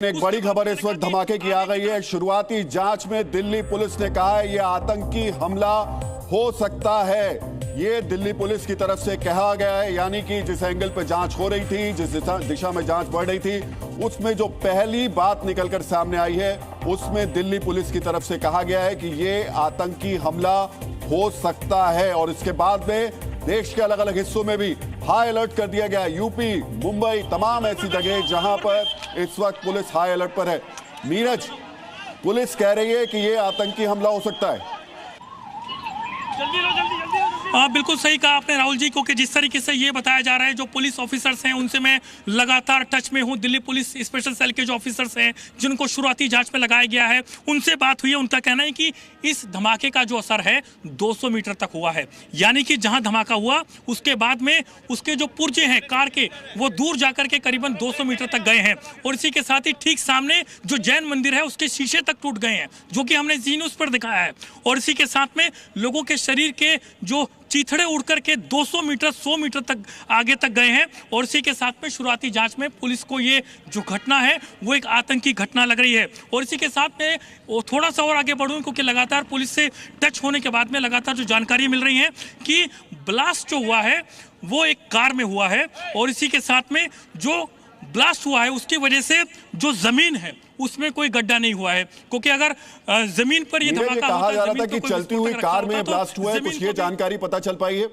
एक बड़ी खबर इस वक्त धमाके की आ गई है। शुरुआती जांच में दिल्ली पुलिस ने कहा है यह आतंकी हमला हो सकता है। ये दिल्ली पुलिस की तरफ से कहा गया है, यानी कि जिस एंगल पर जांच हो रही थी, जिस दिशा में जांच बढ़ रही थी, उसमें जो पहली बात निकलकर सामने आई है उसमें दिल्ली पुलिस की तरफ से कहा गया है कि ये आतंकी हमला हो सकता है। और इसके बाद में देश के अलग अलग हिस्सों में भी हाई अलर्ट कर दिया गया। यूपी, मुंबई, तमाम ऐसी जगह जहां पर इस वक्त पुलिस हाई अलर्ट पर है। नीरज, पुलिस कह रही है कि यह आतंकी हमला हो सकता है। हाँ, बिल्कुल सही कहा आपने राहुल जी, क्योंकि जिस तरीके से ये बताया जा रहा है, जो पुलिस ऑफिसर्स हैं उनसे मैं लगातार टच में हूँ। दिल्ली पुलिस स्पेशल सेल के जो ऑफिसर्स हैं जिनको शुरुआती जांच में लगाया गया है, उनसे बात हुई है। उनका कहना है कि इस धमाके का जो असर है 200 मीटर तक हुआ है, यानी कि जहां धमाका हुआ उसके बाद में उसके जो पुर्जे हैं कार के, वो दूर जाकर के करीबन 200 मीटर तक गए हैं। और इसी के साथ ही ठीक सामने जो जैन मंदिर है उसके शीशे तक टूट गए हैं, जो कि हमने जी न्यूज़ पर दिखाया है। और इसी के साथ में लोगों के शरीर के जो चीथड़े उड़ करके 200 मीटर 100 मीटर तक आगे तक गए हैं। और इसी के साथ में शुरुआती जांच में पुलिस को ये जो घटना है वो एक आतंकी घटना लग रही है। और इसी के साथ में वो थोड़ा सा और आगे बढ़ूं, क्योंकि लगातार पुलिस से टच होने के बाद में लगातार जो जानकारी मिल रही है कि ब्लास्ट जो हुआ है वो एक कार में हुआ है। और इसी के साथ में जो ब्लास्ट हुआ है उसकी वजह से जो जमीन है उसमें कोई गड्ढा नहीं हुआ है, क्योंकि अगर जमीन पर ये धमाका कहा जा रहा था कि तो चलती हुई कार में ब्लास्ट हुआ है, कुछ ये जानकारी पता चल पाई है?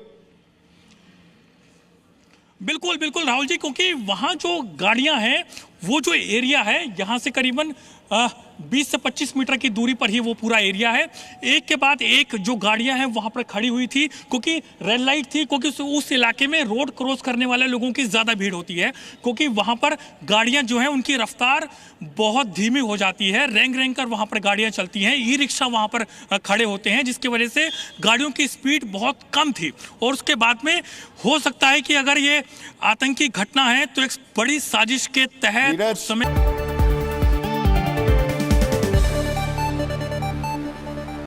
बिल्कुल बिल्कुल राहुल जी, क्योंकि वहां जो गाड़ियां हैं, वो जो एरिया है यहाँ से करीबन 20 से 25 मीटर की दूरी पर ही वो पूरा एरिया है। एक के बाद एक जो गाड़ियां हैं वहां पर खड़ी हुई थी, क्योंकि रेड लाइट थी, क्योंकि उस इलाके में रोड क्रॉस करने वाले लोगों की ज़्यादा भीड़ होती है, क्योंकि वहां पर गाड़ियां जो हैं उनकी रफ्तार बहुत धीमी हो जाती है। रेंग रेंग कर वहां पर गाड़ियां चलती हैं, ई रिक्शा वहां पर खड़े होते हैं, जिसकी वजह से गाड़ियों की स्पीड बहुत कम थी। और उसके बाद में हो सकता है कि अगर ये आतंकी घटना है तो एक बड़ी साजिश के तहत समय